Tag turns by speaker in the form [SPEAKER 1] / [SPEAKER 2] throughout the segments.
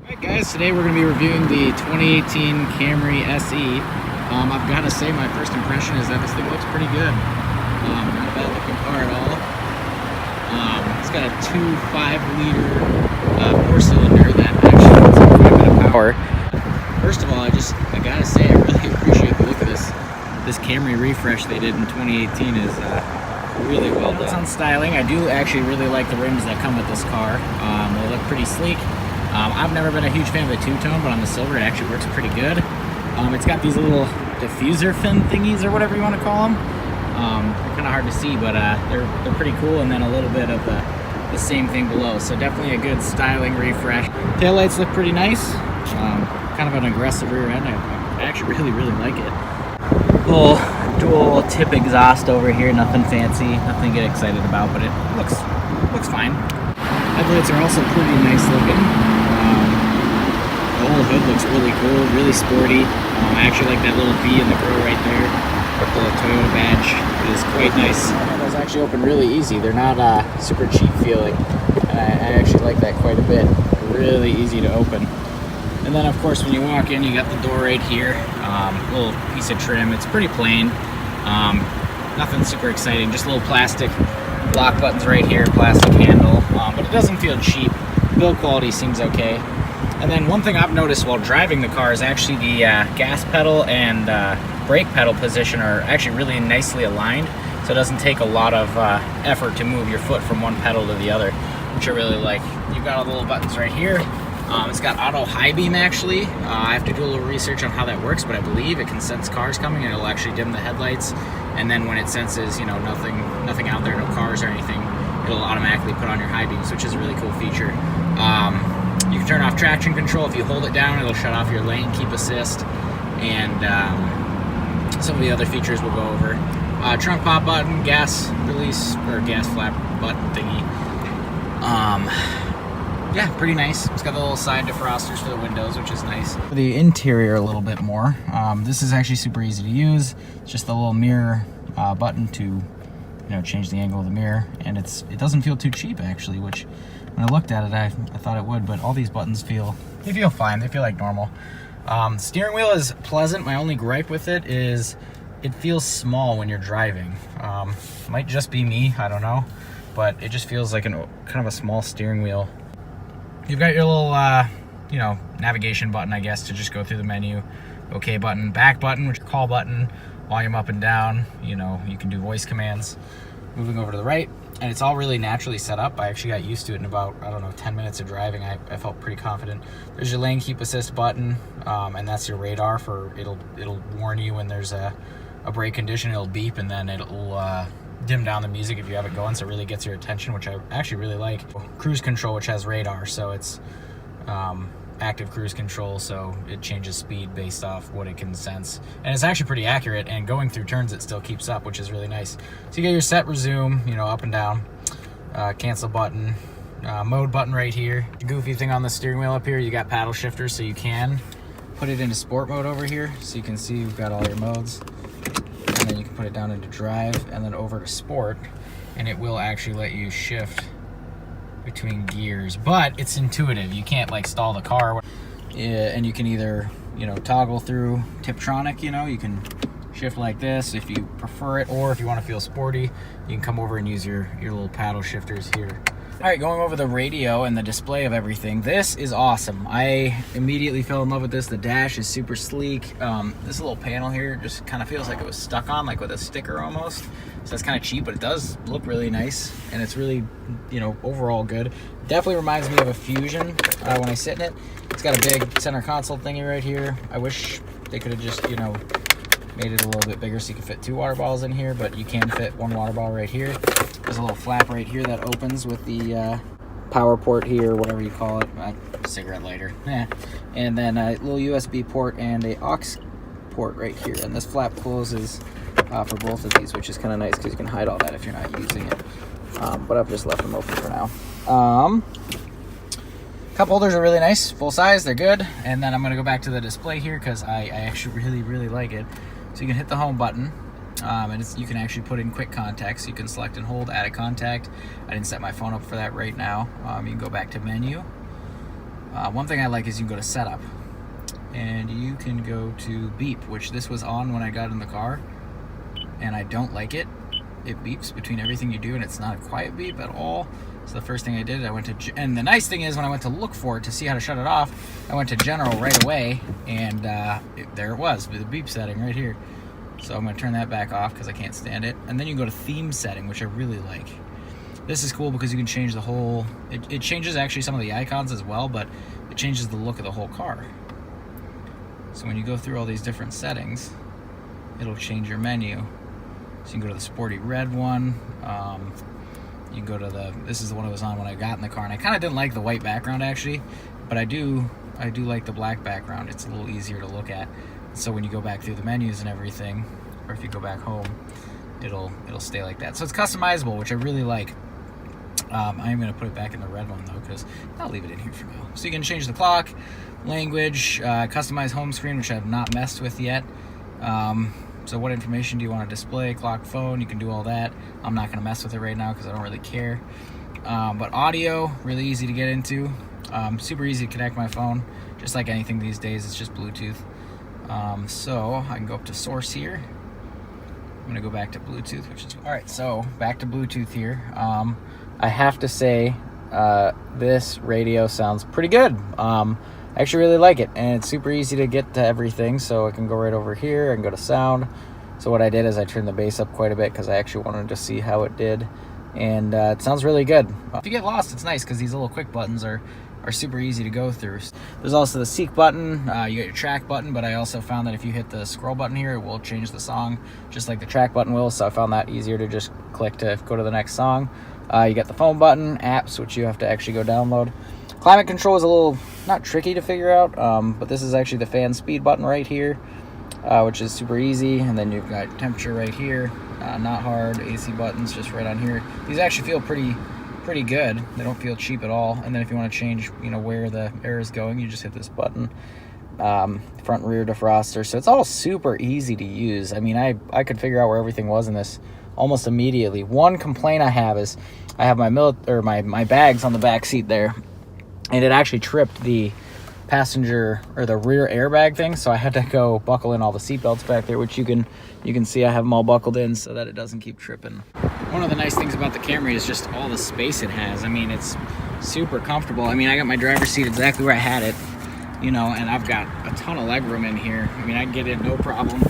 [SPEAKER 1] Alright guys, today we're going to be reviewing the 2018 Camry SE. I've got to say my first impression is that this thing looks pretty good. Not a bad looking car at all. It's got a 2.5-liter 4-cylinder that actually gets quite a bit of power. First of all, I gotta say I really appreciate the look of this Camry refresh they did in 2018 is really well done. On styling, I do actually really like the rims that come with this car. They look pretty sleek. I've never been a huge fan of the two-tone, but on the silver it actually works pretty good. It's got these little diffuser fin thingies or whatever you want to call them. They're kind of hard to see, but they're pretty cool, and then a little bit of the same thing below. So definitely a good styling refresh. Taillights look pretty nice. Kind of an aggressive rear end. I actually really like it. Little dual tip exhaust over here, nothing fancy, nothing to get excited about, but it looks fine. Headlights are also pretty nice looking. The whole hood looks really cool, really sporty. I actually like that little V in the grill right there. The Toyota badge is quite nice. Those actually open really easy. They're not super cheap feeling. And I actually like that quite a bit. Really easy to open. And then of course when you walk in, you got the door right here. Little piece of trim. It's pretty plain. Nothing super exciting. Just little plastic lock buttons right here, plastic handle. But it doesn't feel cheap. Build quality seems okay. And then one thing I've noticed while driving the car is actually the gas pedal and brake pedal position are actually really nicely aligned, so it doesn't take a lot of effort to move your foot from one pedal to the other, which I really like. You've got all the little buttons right here. It's got auto high beam actually. I have to do a little research on how that works, but I believe it can sense cars coming and it'll actually dim the headlights, and then when it senses, you know, nothing out there, no cars or anything, it'll automatically put on your high beams, which is a really cool feature. You can turn off traction control. If you hold it down, it'll shut off your lane keep assist, and some of the other features we'll go over. Trunk pop button, gas release, or gas flap button thingy. Yeah, pretty nice. It's got the little side defrosters for the windows, which is nice. For the interior a little bit more, this is actually super easy to use. It's just the little mirror button to change the angle of the mirror, and it doesn't feel too cheap actually, which when I looked at it I thought it would, but all these buttons feel fine. They feel like normal. Steering wheel is pleasant. My only gripe with it is it feels small when you're driving. Might just be me, I don't know, but it just feels like kind of a small steering wheel. You've got your little navigation button, I guess, to just go through the menu. OK button, back button, which is call button, volume up and down. You can do voice commands. Moving over to the right, and it's all really naturally set up. I actually got used to it in about, 10 minutes of driving. I felt pretty confident. There's your lane keep assist button, and that's your radar for it'll warn you when there's a brake condition. It'll beep, and then it'll dim down the music if you have it going, so it really gets your attention, which I actually really like. Cruise control, which has radar, so it's active cruise control, so it changes speed based off what it can sense, and it's actually pretty accurate, and going through turns it still keeps up, which is really nice. So you get your set, resume, up and down, cancel button, mode button right here. The goofy thing on the steering wheel up here, you got paddle shifters, so you can put it into sport mode over here, so you can see you've got all your modes, and then you can put it down into drive and then over to sport, and it will actually let you shift between gears, but it's intuitive. You can't stall the car, and you can either toggle through Tiptronic. You can shift like this if you prefer it, or if you want to feel sporty, you can come over and use your little paddle shifters here. All right, going over the radio and the display of everything, this is awesome. I immediately fell in love with this. The dash is super sleek. This little panel here just kind of feels like it was stuck on, like with a sticker almost. So that's kind of cheap, but it does look really nice, and it's really, overall good. Definitely reminds me of a Fusion when I sit in it. It's got a big center console thingy right here. I wish they could have just, made it a little bit bigger so you can fit 2 water bottles in here, but you can fit 1 water bottle right here. There's a little flap right here that opens with the power port here, whatever you call it, cigarette lighter. And then a little USB port and a aux port right here, and this flap closes for both of these, which is kind of nice because you can hide all that if you're not using it. But I've just left them open for now. Cup holders are really nice, full size, they're good. And then I'm gonna go back to the display here because I actually really like it. So you can hit the home button, and you can actually put in quick contacts. So you can select and hold, add a contact. I didn't set my phone up for that right now. You can go back to menu, One thing I like is you can go to setup, and you can go to beep, which this was on when I got in the car, and I don't like it. It beeps between everything you do, and it's not a quiet beep at all. So the first thing I did, I went to, and the nice thing is when I went to look for it to see how to shut it off, I went to general right away, and there it was, with the beep setting right here. So I'm gonna turn that back off because I can't stand it. And then you can go to theme setting, which I really like. This is cool because you can change the whole, it changes actually some of the icons as well, but it changes the look of the whole car. So when you go through all these different settings, it'll change your menu. So you can go to the sporty red one. You can go to this is the one I was on when I got in the car, and I kind of didn't like the white background actually, but I do like the black background. It's a little easier to look at. So when you go back through the menus and everything, or if you go back home, it'll stay like that. So it's customizable, which I really like. I am going to put it back in the red one though, because I'll leave it in here for now. So you can change the clock, language, customize home screen, which I have not messed with yet. So what information do you want to display? Clock, phone, you can do all that. I'm not going to mess with it right now because I don't really care. But audio, really easy to get into. Super easy to connect my phone. Just like anything these days, it's just Bluetooth. So I can go up to source here. I'm going to go back to Bluetooth, which is... Alright, so back to Bluetooth here. I have to say, this radio sounds pretty good. I actually really like it, and it's super easy to get to everything, so I can go right over here, I can go to sound. So what I did is I turned the bass up quite a bit because I actually wanted to see how it did, and it sounds really good. If you get lost, it's nice because these little quick buttons are super easy to go through. There's also the seek button, you get your track button, but I also found that if you hit the scroll button here, it will change the song just like the track button will, so I found that easier to just click to go to the next song. You got the phone button, apps, which you have to actually go download. Climate control is a little, not tricky to figure out, but this is actually the fan speed button right here, which is super easy. And then you've got temperature right here, not hard. AC buttons just right on here. These actually feel pretty good. They don't feel cheap at all. And then if you want to change, where the air is going, you just hit this button. Front and rear defroster. So it's all super easy to use. I mean, I could figure out where everything was in this almost immediately. One complaint I have is I have my bags on the back seat there, and it actually tripped the passenger or the rear airbag thing, so I had to go buckle in all the seatbelts back there, which you can see I have them all buckled in so that it doesn't keep tripping. One of the nice things about the Camry is just all the space it has. I mean, it's super comfortable. I mean, I got my driver's seat exactly where I had it, and I've got a ton of leg room in here. I mean, I can get in no problem.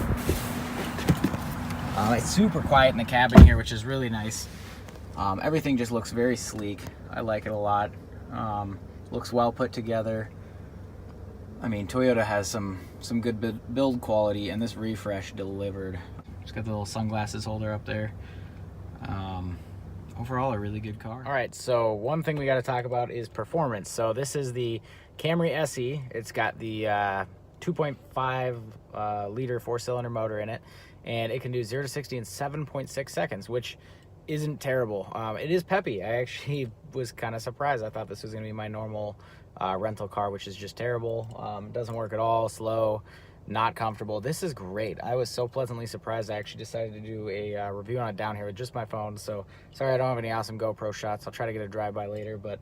[SPEAKER 1] It's super quiet in the cabin here, which is really nice. Everything just looks very sleek. I like it a lot. Looks well put together. I mean, Toyota has some good build quality, and this refresh delivered. Just got the little sunglasses holder up there. Overall, a really good car. All right, so one thing we got to talk about is performance. So this is the Camry SE. It's got the 2.5 liter 4-cylinder motor in it, and it can do 0 to 60 in 7.6 seconds, which isn't terrible. It is peppy. I actually was kind of surprised. I thought this was going to be my normal rental car, which is just terrible. Doesn't work at all, slow, not comfortable. This is great. I was so pleasantly surprised. I actually decided to do a review on it down here with just my phone, so sorry I don't have any awesome GoPro shots. I'll try to get a drive-by later, but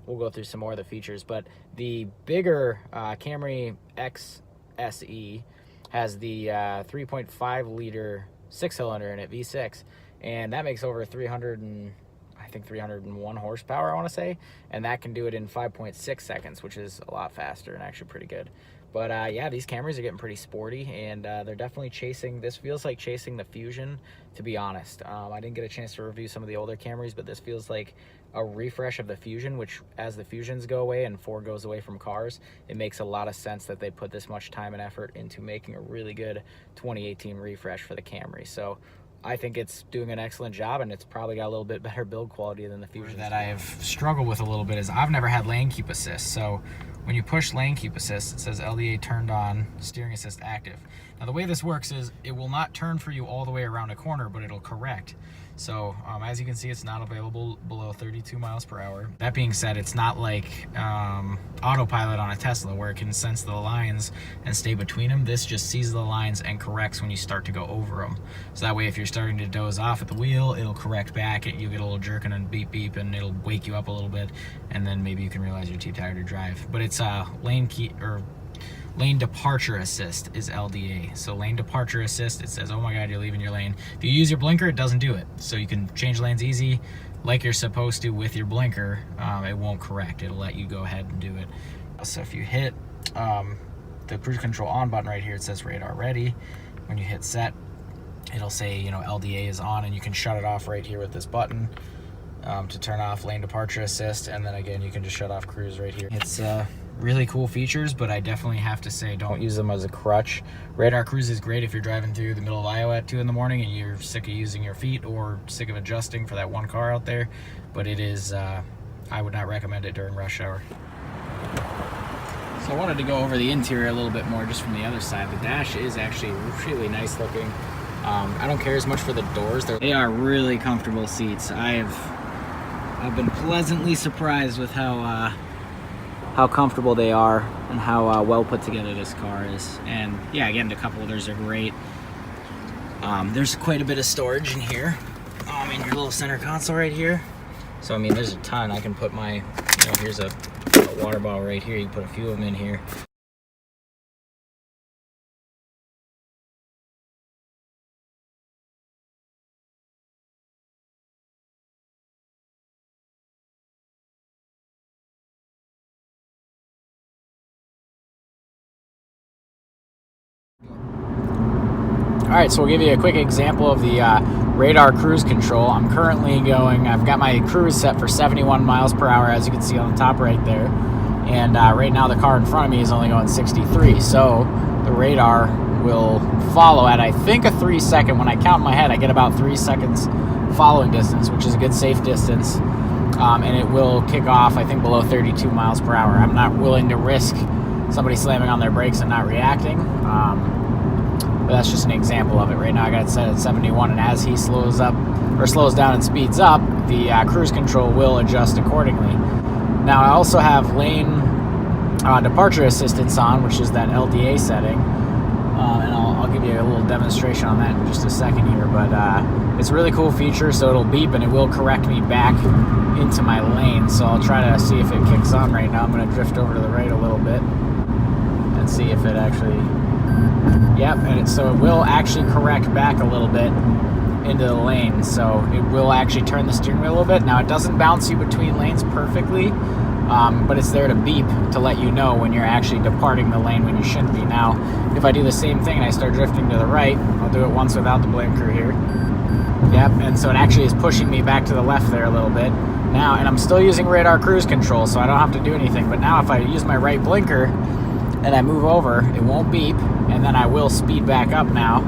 [SPEAKER 1] we'll go through some more of the features. But the bigger Camry X SE has the 3.5 liter 6-cylinder in it, V6, and that makes over 301 horsepower, I want to say, and that can do it in 5.6 seconds, which is a lot faster and actually pretty good. But yeah, these Camrys are getting pretty sporty, and they're definitely chasing, this feels like chasing the Fusion, to be honest. I didn't get a chance to review some of the older Camrys, but this feels like a refresh of the Fusion, which as the Fusions go away and Ford goes away from cars, it makes a lot of sense that they put this much time and effort into making a really good 2018 refresh for the Camry. So I think it's doing an excellent job, and it's probably got a little bit better build quality than the Fusion. That I have struggled with a little bit is I've never had lane keep assist. So when you push lane keep assist, it says LDA turned on, steering assist active. Now the way this works is it will not turn for you all the way around a corner, but it'll correct. So as you can see, it's not available below 32 miles per hour. That being said, it's not like autopilot on a Tesla where it can sense the lines and stay between them. This just sees the lines and corrects when you start to go over them. So that way, if you're starting to doze off at the wheel, it'll correct back. You get a little jerk and then beep beep, and it'll wake you up a little bit, and then maybe you can realize you're too tired to drive. But it's lane departure assist is LDA. So lane departure assist, it says, oh my God, you're leaving your lane. If you use your blinker, it doesn't do it. So you can change lanes easy like you're supposed to with your blinker. It won't correct. It'll let you go ahead and do it. So if you hit the cruise control on button right here, it says radar ready. When you hit set, it'll say, you know, LDA is on, and you can shut it off right here with this button to turn off lane departure assist. And then again, you can just shut off cruise right here. It's really cool features, but I definitely have to say, don't use them as a crutch. Radar cruise is great if you're driving through the middle of Iowa at 2 in the morning and you're sick of using your feet or sick of adjusting for that one car out there. But it is, I would not recommend it during rush hour. So I wanted to go over the interior a little bit more just from the other side. The dash is actually really nice looking. I don't care as much for the doors. They are really comfortable seats. I've been pleasantly surprised with how comfortable they are and how well put together this car is. And yeah, again, the cup holders are great. There's quite a bit of storage in here, in your little center console right here. So I mean, there's a ton. I can put my, you know, here's a water bottle right here. You can put a few of them in here. Alright, so we'll give you a quick example of the radar cruise control. I'm currently I've got my cruise set for 71 miles per hour, as you can see on the top right there. And right now the car in front of me is only going 63. So the radar will follow at, I think, a 3-second. When I count in my head, I get about 3 seconds following distance, which is a good safe distance. And it will kick off, I think, below 32 miles per hour. I'm not willing to risk somebody slamming on their brakes and not reacting. But that's just an example of it. Right now I got it set at 71, and as he slows down and speeds up, the cruise control will adjust accordingly. Now I also have lane departure assistance on, which is that LDA setting, and I'll give you a little demonstration on that in just a second here. But it's a really cool feature. So it'll beep and it will correct me back into my lane. So I'll try to see if it kicks on right now. I'm going to drift over to the right a little bit and see if it actually. Yep, and so it will actually correct back a little bit into the lane. So it will actually turn the steering wheel a little bit. Now it doesn't bounce you between lanes perfectly, but it's there to beep to let you know when you're actually departing the lane when you shouldn't be. Now, if I do the same thing and I start drifting to the right, I'll do it once without the blinker here. Yep, and so it actually is pushing me back to the left there a little bit. Now, and I'm still using radar cruise control, so I don't have to do anything. But now if I use my right blinker and I move over, it won't beep, and then I will speed back up now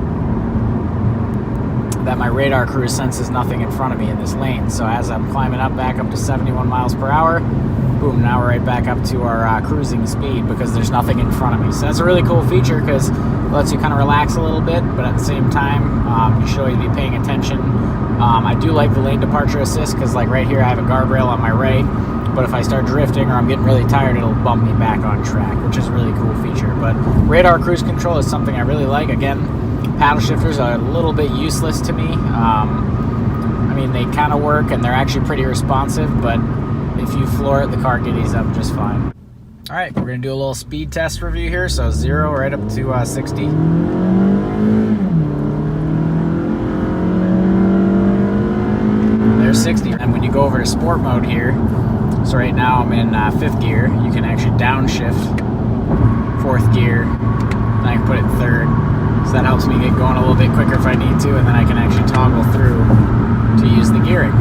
[SPEAKER 1] that my radar cruise senses nothing in front of me in this lane. So as I'm climbing up back up to 71 miles per hour, boom, now we're right back up to our cruising speed because there's nothing in front of me. So that's a really cool feature because it lets you kind of relax a little bit, but at the same time, you should always be paying attention. I do like the lane departure assist because, like, right here I have a guardrail on my right, but if I start drifting or I'm getting really tired, it'll bump me back on track, which is a really cool feature. But radar cruise control is something I really like. Again, paddle shifters are a little bit useless to me. I mean, they kind of work and they're actually pretty responsive, but if you floor it, the car giddies up just fine. All right, we're gonna do a little speed test review here. So 0 right up to 60. There's 60. And when you go over to sport mode here, so right now I'm in 5th gear, you can actually downshift 4th gear, and I can put it in 3rd. So that helps me get going a little bit quicker if I need to, and then I can actually toggle through to use the gearing.